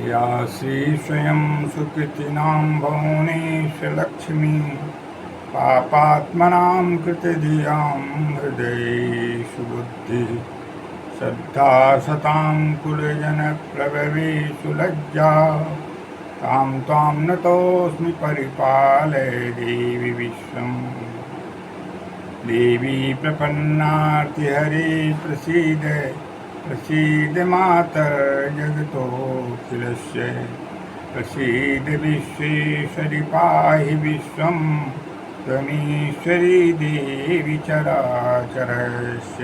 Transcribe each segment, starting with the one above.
या श्री स्वयं सुकृतिनां भुवनेशलक्ष्मी पापात्मनां कृतधियां हृदयेषु बुद्धिः श्रद्धा सतां कुलजनप्रभवेषु लज्जा तां त्वां नतोऽस्मि परिपालय देवि विश्वम्। देवी प्रपन्नार्तिहरे प्रसीद प्रसीद मातर्जगतोऽखिलस्य प्रसीद विश्वेश्वरि पाहि विश्वं त्वमीश्वरी देवी चराचरस्य।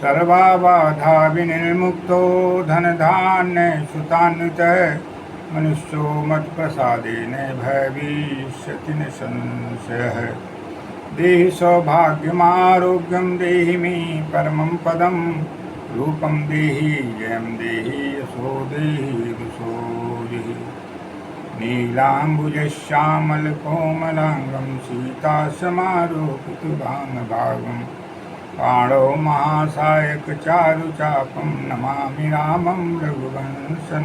सर्वाबाधा विनिर्मुक्तो धनधान्यसुतान्वितः मनुष्यो मत्प्रसादेन भविष्यति न संशयः। देहि सौभाग्यमारोग्यं देहि मे परमं पदं रूपं देहि जयं देहि यशो देहि दुषो देहि। नीलाम्बुजश्यामलकोमलाङ्गं सीतासमारोपितुभागं पाणौ महासायकचारुचापं नमामि रामं रघुवंशनाथम्।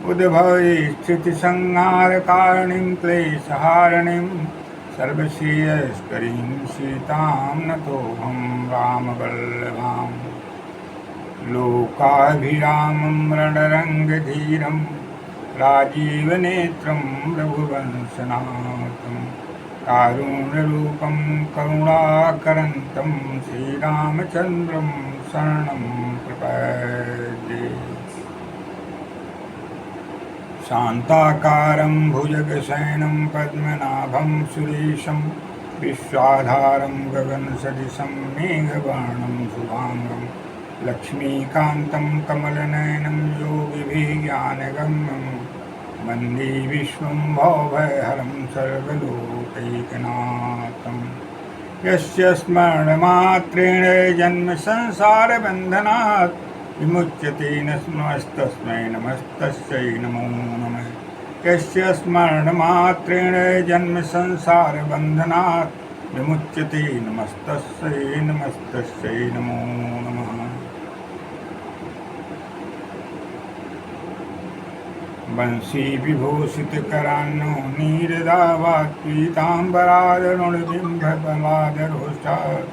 उद्भवे स्थितिसंहारकारिणीं क्लेशहारिणीं सर्वश्रेयस्करीं सीतां नतोऽहं रामवल्लभाम्। लोकाभिरामं रणरङ्गधीरं राजीवनेत्रं रघुवंशनाथं कारुण्यरूपं करुणाकरन्तं श्रीरामचन्द्रं शरणं प्रपद्ये। शान्ताकारं भुजगशयनं पद्मनाभं सुरेशं विश्वाधारं गगनसदृशं मेघवर्णं शुभांगं लक्ष्मीकान्तं कमलनयनं योगिभिः ज्ञानगम्यं वन्दे विश्वं भवभयहरं सर्वलोकैकनाथं। यस्य स्मरणमात्रेण जन्मसंसारबन्धनात् विमुच्यते नमस्तस्मै नमस्तस्यै नमो नमः। यस्य स्मरणमात्रेण जन्मसंसारबन्धनात् विमुच्यते नमस्तस्यै नमस्तस्यै नमो नमः। वंशी विभूषितकरान्नो नीरदावात् पीताम्बरादरुणबिम्बबलादरोष्ठात्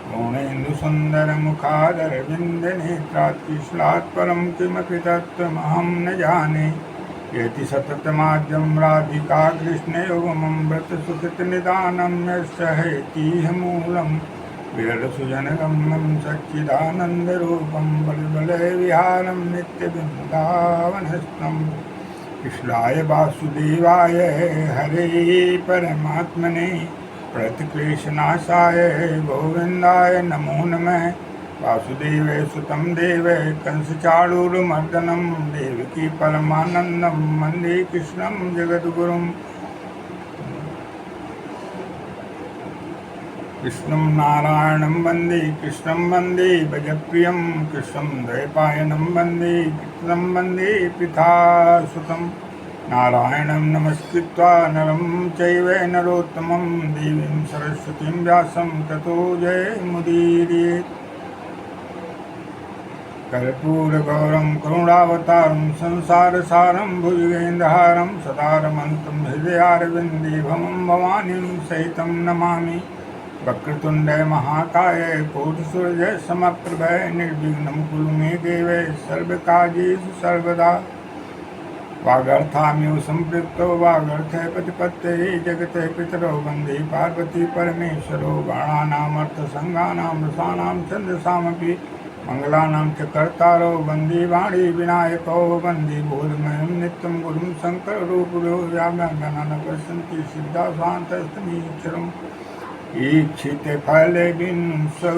पूर्णेन्दुसुन्दरमुखादरविन्दनेत्रात् कृष्णात् परं किमपि तत्त्वमहं न जाने। यति सततमाद्यं राधिका कृष्णयोगममृतसुखितनिदानं यस्य हेतीह मूलं विरलसुजनगम्यं सच्चिदानन्दरूपं बलबलविहारं नित्यवृन्दावनस्थं। कृष्णाय वासुदेवाय हरे परमात्मने प्रतिक्लेशनाशाय गोविन्दाय नमो नमः। वासुदेवे सुतं देवे कंसचाणूरमर्दनं देवकी परमानन्दं वन्दे कृष्णं जगद्गुरुं। कृष्णं नारायणं वन्दे कृष्णं वन्दे भजप्रियं कृष्णं द्वैपायनं वन्दे कृष्णं वन्दे पितासुतं। नारायणं नमस्कृत्वा नरं चैव नरोत्तमं देवीं सरस्वतीं व्यासं ततो जयमुदीरयेत्। कर्पूरगौरं करुणावतारं संसारसारं भुजगेन्द्रहारं सदा रमन्तं हृदयारविन्दे भवं भवानीं सहितं नमामि। वक्रतुण्डः महाकाय कोटिसूर्यसमप्रभ निर्विघ्नं कुरु मे देव सर्वकार्येषु सर्वदा। वागर्थामिव सम्पृक्तो वागर्थे प्रतिपत्तये जगते पितरो वन्दे पार्वती परमेश्वरो। बाणानामर्थसङ्गानां रसानां छन्दसामपि मङ्गलानां च कर्तारो वन्दे वाणी विनायको वन्दे बोधमयं नित्यं गुरुं शङ्कररूपिणो व्याम्यङ्गनान् पश्यन्ति सिद्धासान्तस्तमीश्वरम्। ईक्षिते फले बिंसो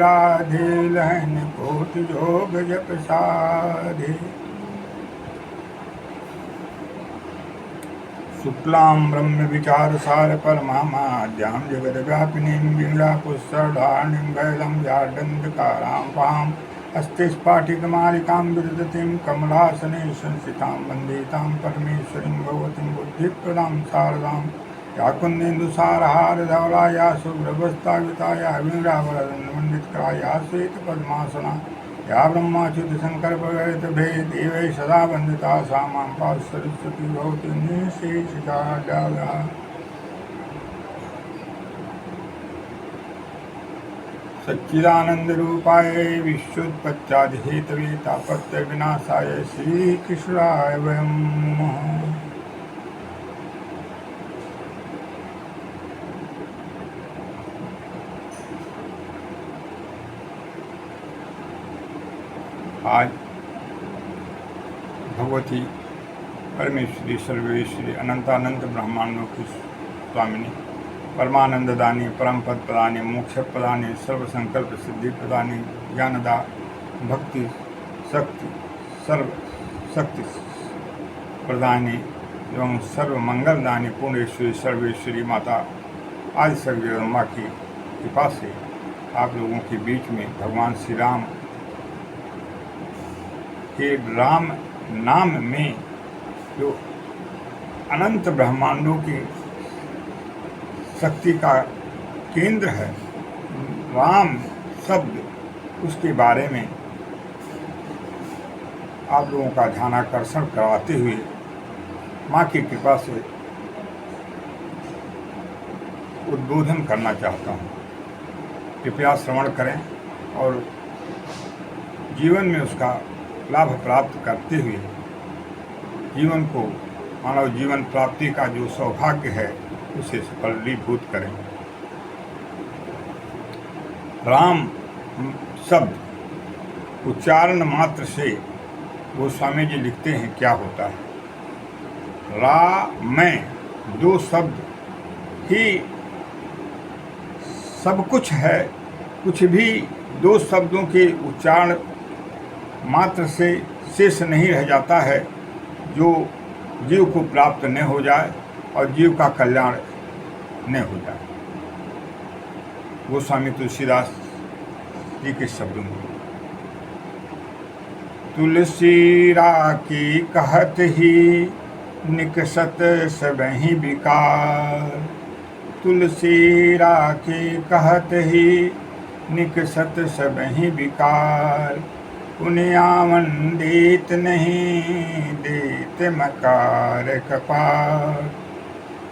राधे लहन कोटि जोग जप साधे। शुक्लां ब्रह्म विचारसार परमाद्यां जगद्व्यापिनीं वीणापुस्तकार्णिं वैलं व्याडन्धकारां पाम् अस्तिस्फाटिकमालिकां विदधतीं कमलासने संस्थितां वन्दे तां परमेश्वरीं भगवतीं बुद्धिप्रदां शारदां। या कुन्देन्दुसारहारधवला या शुभ्रवस्त्रायुता या वीणावरदण्डमण्डितकरा या श्वेतपद्मासना या ब्रह्माच्युत शंकर भगवत भेद एवं सदा वंदिता सा मां पार्थ सरस्वती भवति निशेषिका। सच्चिदानंद रूपाय विश्वोत्पत्त्यादि हेतवे तापत्य विनाशाय श्री कृष्णाय वयं नमः। आज भगवती परमेश्वरी सर्वेश्वरी अनंतानंत ब्रह्मांडों की स्वामिनी परमानंद दानी परम पद प्रदानी मोक्ष प्रदानी सर्व संकल्प सिद्धि प्रदानी ज्ञानदा भक्ति शक्ति सर्व शक्ति प्रदानी एवं सर्व मंगलदानी पूर्णेश्वरी सर्वेश्वरी माता आदि जगदम्बा की कृपा से आप लोगों के बीच में भगवान श्री राम के राम नाम में जो अनंत ब्रह्मांडों की शक्ति का केंद्र है राम शब्द, उसके बारे में आप लोगों का ध्यानाकर्षण करवाते हुए माँ की कृपा से उद्बोधन करना चाहता हूँ। कृपया श्रवण करें और जीवन में उसका लाभ प्राप्त करते हुए जीवन को मानव जीवन प्राप्ति का जो सौभाग्य है उसे फलीभूत करें। राम शब्द उच्चारण मात्र से गोस्वामी जी लिखते हैं क्या होता है। रा मैं दो शब्द ही सब कुछ है, कुछ भी दो शब्दों के उच्चारण मात्र से शेष नहीं रह जाता है जो जीव को प्राप्त न हो जाए और जीव का कल्याण न हो जाए। गोस्वामी तुलसीदास जी के शब्दों में तुलसी राखी कहत ही निकसत सबहि विकार। तुलसी राखी कहत ही निकसत सबहि विकार। पुनियावन देत नहीं देत मकार कपार।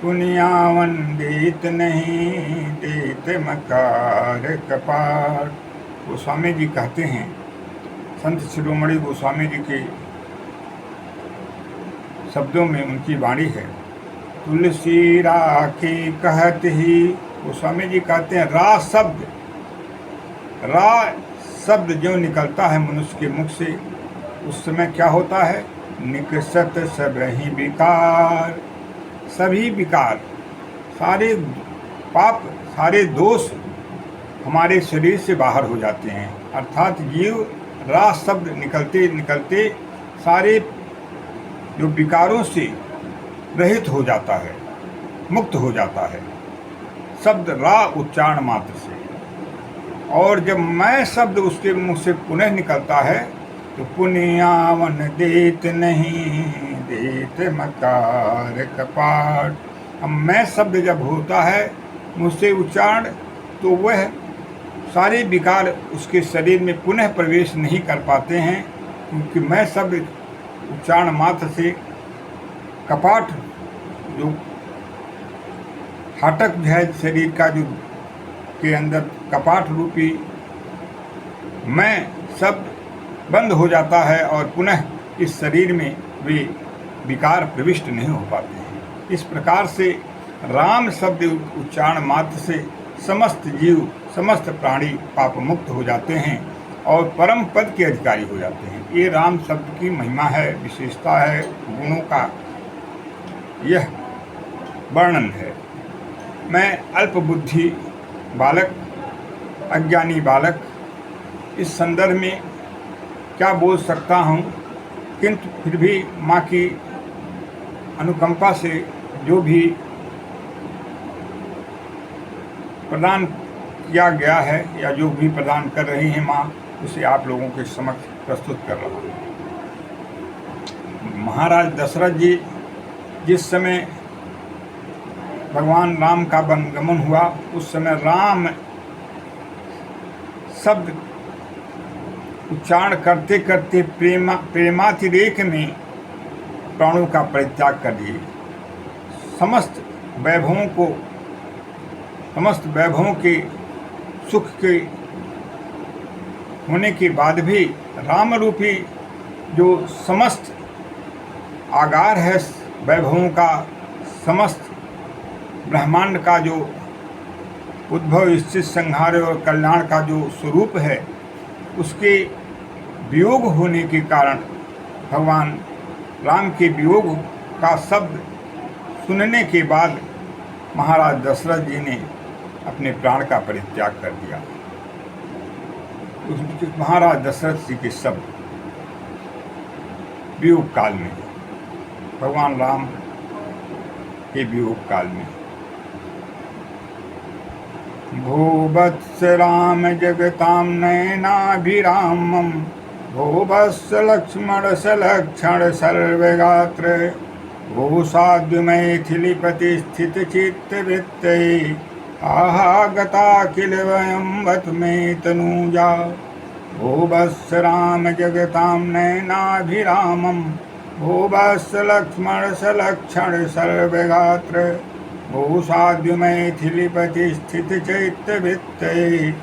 पुनियावन देत नहीं देत मकार कपार। गोस्वामी जी कहते हैं, संत शिरोमणि गोस्वामी जी के शब्दों में उनकी वाणी है। तुलसी राखी कहत ही, गोस्वामी जी कहते हैं रा शब्द जो निकलता है मनुष्य के मुख से उस समय क्या होता है। निकसत सबहि विकार, सभी विकार सारे पाप सारे दोष हमारे शरीर से बाहर हो जाते हैं। अर्थात जीव रा शब्द निकलते निकलते सारे जो विकारों से रहित हो जाता है, मुक्त हो जाता है शब्द रा उच्चारण मात्र से। और जब मैं शब्द उसके मुंह से पुनः निकलता है तो पुनियावन देत नहीं देत मकार कपाट। अब मैं शब्द जब होता है मुझसे उच्चारण तो वह सारे विकार उसके शरीर में पुनः प्रवेश नहीं कर पाते हैं, क्योंकि मैं शब्द उच्चारण मात्र से कपाट जो फाटक है शरीर का जो के अंदर कपाट रूपी मैं शब्द बंद हो जाता है और पुनः इस शरीर में वे विकार प्रविष्ट नहीं हो पाते हैं। इस प्रकार से राम शब्द उच्चारण मात्र से समस्त जीव समस्त प्राणी पाप मुक्त हो जाते हैं और परम पद के अधिकारी हो जाते हैं। ये राम शब्द की महिमा है, विशेषता है, गुणों का यह वर्णन है। मैं अल्प बुद्धि बालक, अज्ञानी बालक इस संदर्भ में क्या बोल सकता हूँ, किंतु फिर भी माँ की अनुकंपा से जो भी प्रदान किया गया है या जो भी प्रदान कर रही हैं माँ, उसे आप लोगों के समक्ष प्रस्तुत कर रहा हूँ। महाराज दशरथ जी जिस समय भगवान राम का वनगमन हुआ उस समय राम शब्द उच्चारण करते करते प्रेमातिरेक में प्राणों का परित्याग कर दिए। समस्त वैभवों के सुख के होने के बाद भी राम रूपी जो समस्त आगार है वैभवों का, समस्त ब्रह्मांड का जो उद्भव, स्थिति, संहार और कल्याण का जो स्वरूप है, उसके वियोग होने के कारण भगवान राम के वियोग का शब्द सुनने के बाद महाराज दशरथ जी ने अपने प्राण का परित्याग कर दिया। महाराज दशरथ जी के शब्द वियोग काल में, भगवान राम के वियोग काल में। भूवत्स राम जगताम नयनाभिरामम, भूवत्स लक्ष्मण सलक्षण सर्वगात्र, भूसाद्य मैथिलीपति स्थित चित्तवृत्तये, आहा गता किल वयं बत में तनूजा। भूवत्स राम जगतां नयनाभिरामं, भूवत्स लक्ष्मण सलक्षण सर्वगात्र, भूसाद्य मैथिलीपति स्थित चित्तवृत्तये,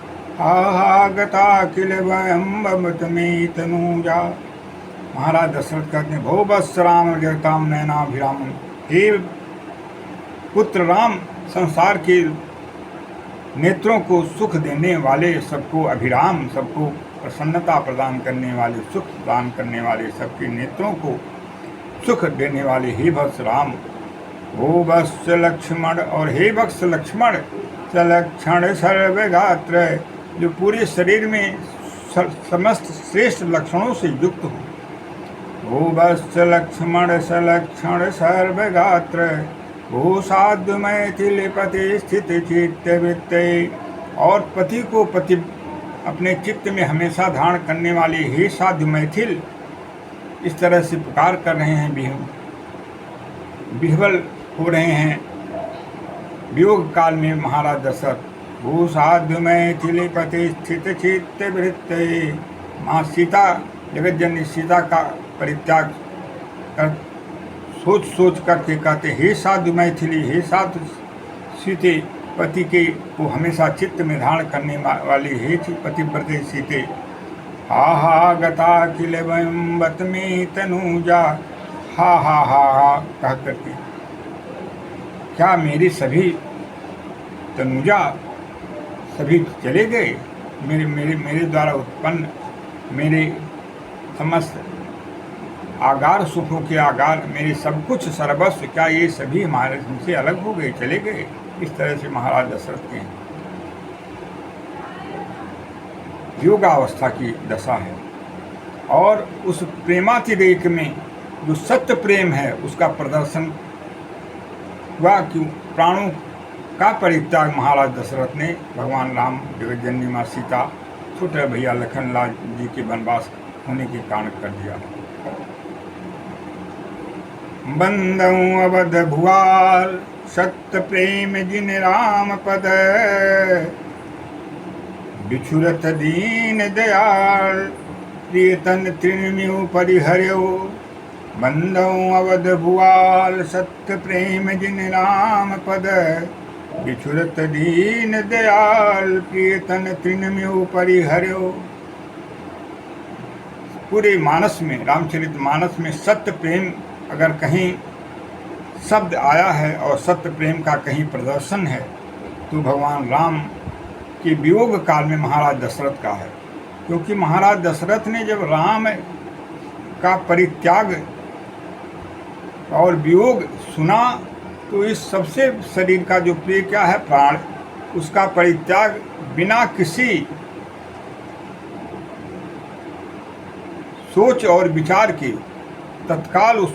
आहा गता किल वयं बत में तनूजा। महाराज दशरथ कहते हैं, भूवत्स राम जगतां नयनाभिरामं, हे पुत्र राम, संसार के नेत्रों को सुख देने वाले, सबको अभिराम, सबको प्रसन्नता प्रदान करने वाले, सुख प्रदान करने वाले, सबके नेत्रों को सुख देने वाले हे वत्स राम। भूवत्स लक्ष्मण, और हे वत्स लक्ष्मण, सलक्षण सर्वगात्र, जो पूरे शरीर में समस्त श्रेष्ठ लक्षणों से युक्त हो। भूवत्स लक्ष्मण सलक्षण सर्वगात्र, भूसाद्य मैथिलीपति स्थित चित्तवृत्तये, और पति को पति अपने चित्त में हमेशा धारण करने वाले हे साध्य मैथिल, इस तरह से पुकार कर रहे हैं, विह्वल हो रहे हैं वियोग काल में महाराज दशरथ। भूसाद्य मैथिलीपति स्थित चित्तवृत्तये, माँ सीता, जगत जननी सीता का परित्याग कर सोच सोच करके कहते, हे साधु मैथिली, हे साधु सीते, पति के को हमेशा चित्त में धारण करने वाली हे पतिव्रते सीते, हा गता किल वयं बत में तनूजा, हा कह करके क्या मेरे सभी तनुजा सभी चले गए, मेरे द्वारा उत्पन्न मेरे समस्त आगार, सुखों के आगार, मेरे सब कुछ सर्वस्व, क्या ये सभी हमारे से अलग हो गए, चले गए। इस तरह से महाराज दशरथ के योगावस्था की दशा है। और उस प्रेमातिरेक में जो सत्य प्रेम है उसका प्रदर्शन हुआ, क्यों प्राणों का परित्याग महाराज दशरथ ने भगवान राम, जगत जननी माँ सीता, छोटे भैया लखनलाल जी के वनवास होने के कारण कर दिया। बंदऊं अवध भुआल, सत्य प्रेम जिन राम पद, बिछुरत दीन दयाल, प्रियतन तृणमिउ परिहर्यो। बंदऊं अवध भुआल, सत्य प्रेम जिन राम पद, बिछुरत दीन दयाल, प्रियतन तृणमिउ परिहर्यो। पूरे मानस में, रामचरित मानस में सत्य प्रेम अगर कहीं शब्द आया है और सत्य प्रेम का कहीं प्रदर्शन है तो भगवान राम के वियोग काल में महाराज दशरथ का है। क्योंकि महाराज दशरथ ने जब राम का परित्याग और वियोग सुना तो इस सबसे शरीर का जो प्रिय क्या है, प्राण, उसका परित्याग बिना किसी सोच और विचार के तत्काल उस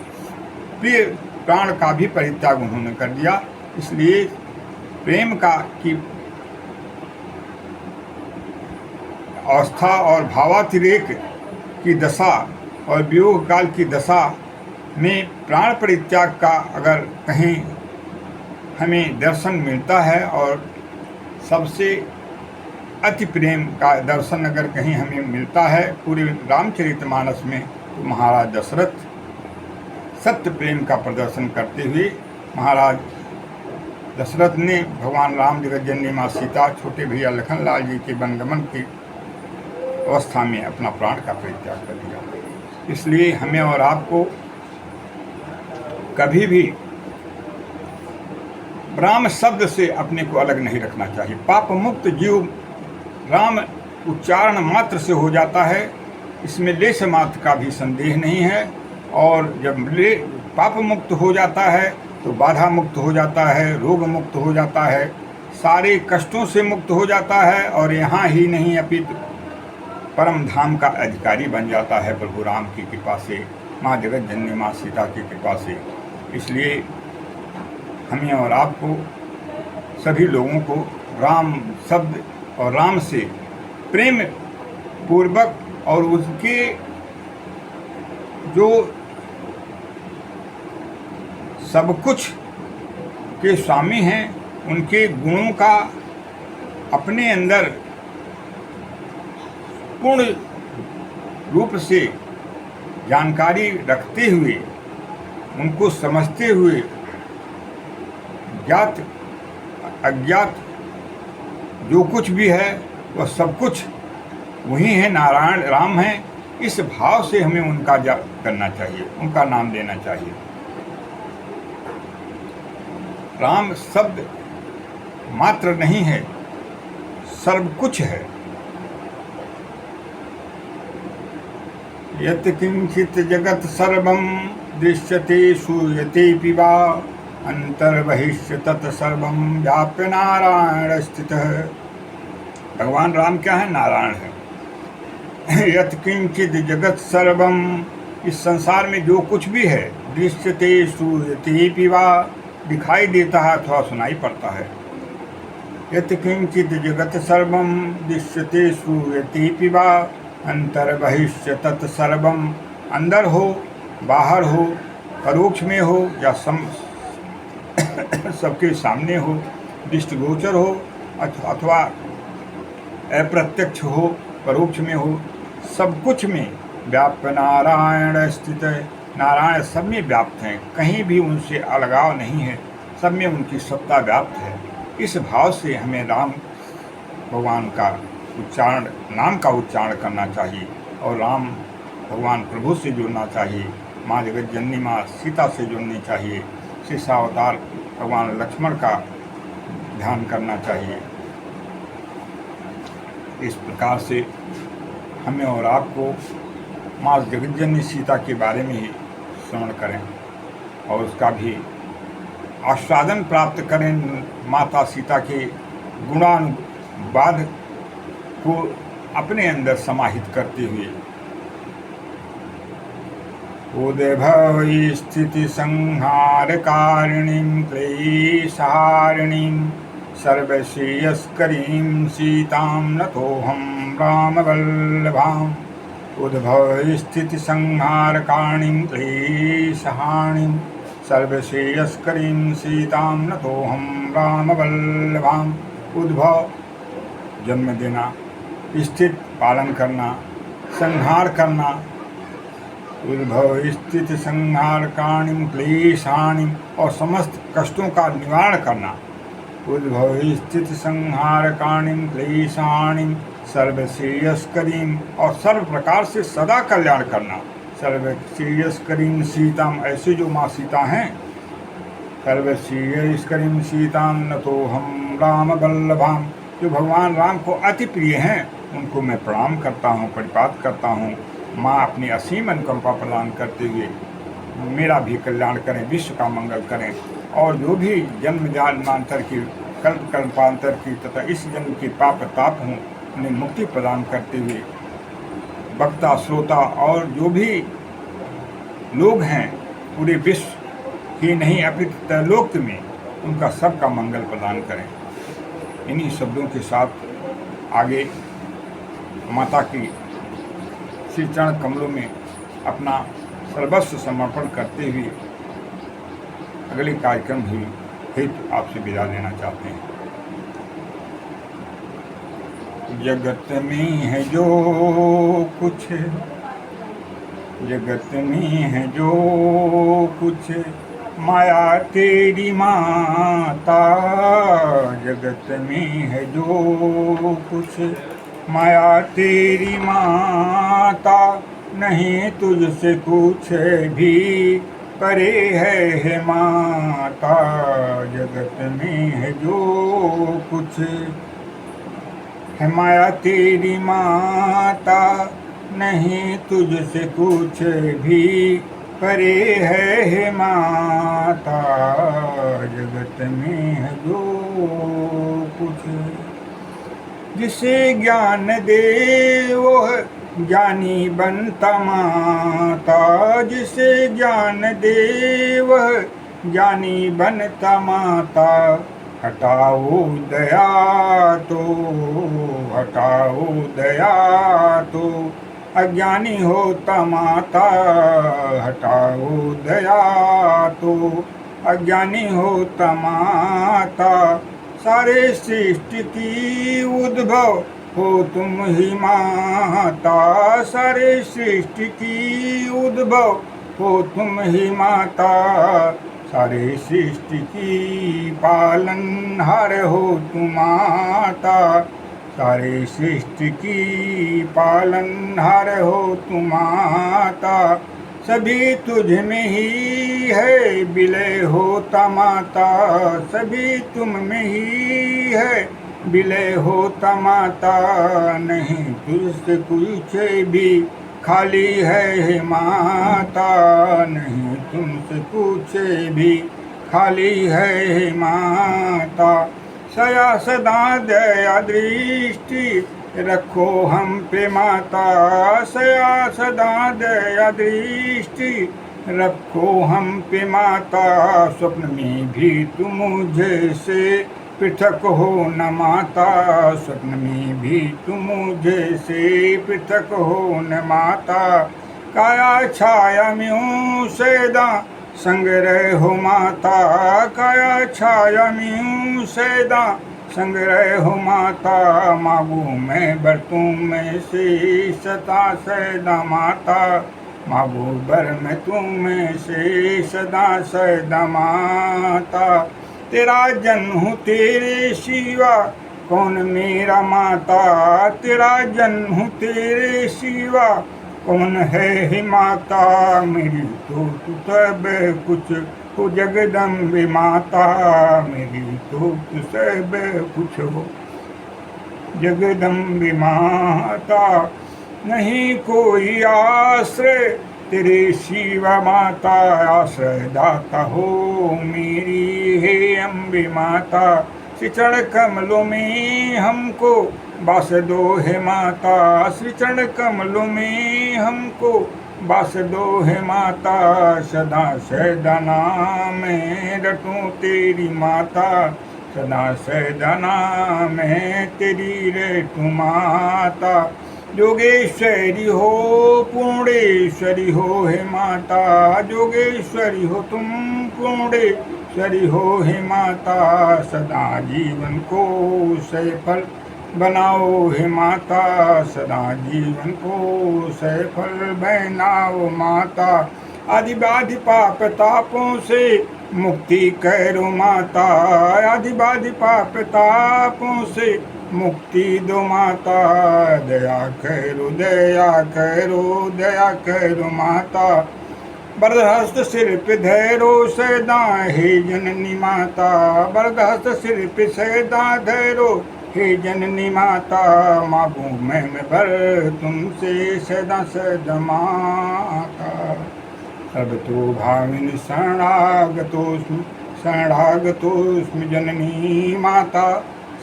प्रिय प्राण का भी परित्याग उन्होंने कर दिया। इसलिए प्रेम का की अवस्था और भावातिरेक की दशा और वियोग काल की दशा में प्राण परित्याग का अगर कहीं हमें दर्शन मिलता है और सबसे अति प्रेम का दर्शन अगर कहीं हमें मिलता है पूरे रामचरितमानस में, तो महाराज दशरथ सत्य प्रेम का प्रदर्शन करते हुए महाराज दशरथ ने भगवान राम, जगत जननी माँ सीता, छोटे भैया लखनलाल जी के वनगमन की अवस्था में अपना प्राण का परित्याग कर दिया। इसलिए हमें और आपको कभी भी राम शब्द से अपने को अलग नहीं रखना चाहिए। पाप मुक्त जीव राम उच्चारण मात्र से हो जाता है, इसमें लेश मात्र का भी संदेह नहीं है। और जब पाप मुक्त हो जाता है तो बाधा मुक्त हो जाता है, रोग मुक्त हो जाता है, सारे कष्टों से मुक्त हो जाता है, और यहाँ ही नहीं अपितु परम धाम का अधिकारी बन जाता है प्रभु राम की कृपा से, माँ जगत जननी माँ सीता की कृपा से। इसलिए हमें और आपको सभी लोगों को राम शब्द और राम से प्रेम पूर्वक और उसके जो सब कुछ के स्वामी हैं उनके गुणों का अपने अंदर पूर्ण रूप से जानकारी रखते हुए, उनको समझते हुए, ज्ञात अज्ञात जो कुछ भी है वह सब कुछ वही है, नारायण राम है, इस भाव से हमें उनका जाप करना चाहिए, उनका नाम लेना चाहिए। राम शब्द मात्र नहीं है, सर्व कुछ है। यत् किंचित जगत सर्वं दृश्यते श्रूयते वा अंतर्बहिष्य तत्सर्वं व्याप्य नारायण स्थितः। भगवान राम क्या है? नारायण है। यत् किंचित जगत सर्वं, इस संसार में जो कुछ भी है, दृश्यते श्रूयते वा, दिखाई देता है अथवा सुनाई पड़ता है। यत् किंचित जगत सर्वं दृश्यते श्रूयते वा अंतर्बहिष्य तत्सर्वं, अंदर हो बाहर हो, परोक्ष में हो या सबके सामने हो, दृष्टिगोचर हो अथवा अप्रत्यक्ष हो, परोक्ष में हो, सब कुछ में व्याप्य नारायण स्थित है। नारायण सब में व्याप्त हैं, कहीं भी उनसे अलगाव नहीं है, सब में उनकी सत्ता व्याप्त है। इस भाव से हमें राम भगवान का उच्चारण, नाम का उच्चारण करना चाहिए और राम भगवान प्रभु से जुड़ना चाहिए, माँ जगत जननी माँ सीता से जुड़नी चाहिए, शीर्षावतार भगवान लक्ष्मण का ध्यान करना चाहिए। इस प्रकार से हमें और आपको माँ जगत जननी सीता के बारे में ही श्रवण करें और उसका भी आस्वादन प्राप्त करें, माता सीता के गुणानुवाद को अपने अंदर समाहित करते हुए। उद्भव स्थिति संहार कारिणीं क्लेशहारिणीं सर्वश्रेयस्करीं सीतां नतोऽहं रामवल्लभाम्। उद्भव स्थिति संहार कारिणीं क्लेशहारिणीं सर्वश्रेयस्करीं सीतां नतोऽहं रामवल्लभाम्। उद्भव जन्म देना, स्थित पालन करना, संहार करना, उद्भव स्थिति संहार कारणिम क्लेशानिम, और समस्त कष्टों का निवारण करना। उद्भव स्थिति संहार कारणिम क्लेशानिम सर्वश्रेयस्करीम, और सर्व प्रकार से सदा कल्याण करना। सर्वश्रेयस्करीम सीताम, ऐसे जो माँ सीता हैं, सर्वश्रेयस्करीम सीताम नतोऽहं राम वल्लभाम, जो भगवान राम को अति प्रिय हैं, उनको मैं प्रणाम करता हूँ, परिपात करता हूँ। माँ अपनी असीम अनुकंपा प्रदान करते हुए मेरा भी कल्याण करें, विश्व का मंगल करें, और जो भी जन्म जन्मांतर की, कल्प कल्पांतर की तथा इस जन्म की पाप ताप हूँ, उन्हें मुक्ति प्रदान करते हुए वक्ता श्रोता और जो भी लोग हैं पूरे विश्व ही नहीं अपितु त्रैलोक में, उनका सबका मंगल प्रदान करें। इन्हीं शब्दों के साथ आगे माता की श्री चरण कमलों में अपना सर्वस्व समर्पण करते हुए अगले कार्यक्रम भी हेतु आपसे विदा लेना चाहते हैं। जगत में है जो कुछ, जगत में है जो कुछ, माया तेरी माता। जगत में है जो कुछ, माया तेरी माता। नहीं तुझसे कुछ भी परे है माता। जगत में है जो कुछ है माया तेरी माता। नहीं तुझसे कुछ भी परे है माता। जगत में है जो कुछ, जिसे ज्ञान दे वो ज्ञानी बनता माता। जिसे ज्ञान दे वह ज्ञानी बनता माता। हटाओ दया तो, हटाओ दया तो, अज्ञानी होता माता। हटाओ दया तो, अज्ञानी होता माता। सारे सृष्टि की उद्भव हो तुम ही माता। सारे सृष्टि की उद्भव हो तुम ही माता। सारे सृष्टि की पालनहार हो तुम माता। सारे सृष्टि की पालनहार हो तुम माता। सभी तुझ में ही है विलय होता माता। सभी तुम में ही है विलय होता माता। नहीं तुझसे कुछ भी खाली है माता। नहीं तुमसे कुछ भी खाली है माता। सया सदा दया दृष्टि रखो हम पे माता। सया सदा दया दृष्टि रखो हम पे माता। स्वप्न में भी तुम मुझे से पृथक हो न माता। स्वप्न में भी तुम मुझे से पृथक हो न माता। काया छाया में सदा संग रहे हो माता। काया छाया में सदा संग रहे हो माता। मांगू मैं बरतूं में से सदा सदा माता। मांगू बर में तुम्हें से सदा सदा माता। तेरा जन्म हूँ तेरे सिवा कौन मेरा माता। तेरा जन्म हूँ तेरे सिवा कौन है माता। मेरी तो तू सब कुछ हो जगदम्बे माता। मेरी तो तू सब कुछ हो जगदम्बे माता। नहीं कोई आश्रय तेरे शिवा माता। आश्रय दाता हो मेरी हे अम्बे माता। श्री चरण कमलों में हमको बास दो है माता। श्री चरण कमलों में हमको बास दो है माता। सदा सदा नाम रटूं तेरी माता। सदा सदा नाम तेरी रटूं माता। जोगेश्वरी हो पूर्णेश्वरी हो हे माता। जोगेश्वरी हो तुम पूर्णेश्वरी हो हे माता। सदा जीवन को सफल बनाओ हे माता। सदा जीवन को सफल बनाओ माता। आदि बाधि पाप तापों से मुक्ति करो माता। आदि बाधि पाप तापों से मुक्ति दो माता। दया करो दया करो दया करो माता। बरदहस्त सिर पे धैरो सदा हे जननी माता। बरदहस्त सिर पे सदा धैरो हे जननी माता। मांगू मैं भर तुमसे सदा सदा माता। सब तो भाविनी शरणागतोस्मि शरणागतोस्मि जननी माता।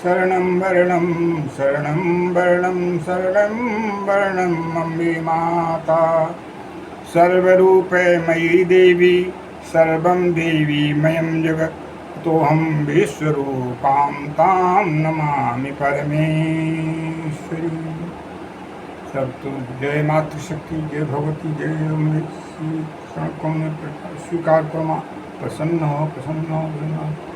शरणं वरणं शरणं वरणं शरणं वरणं अम्बे माता। सर्वरूपे मयि देवी सर्वं देवी मयं जगत् तोहं विश्वरूपां तां नमामि परमेश्वरी। सब तो जय मातृशक्ति जय भगवती जय अम्बे। स्वीकार करो माँ। प्रसन्न हो प्रसन्न हो प्रसन्न हो।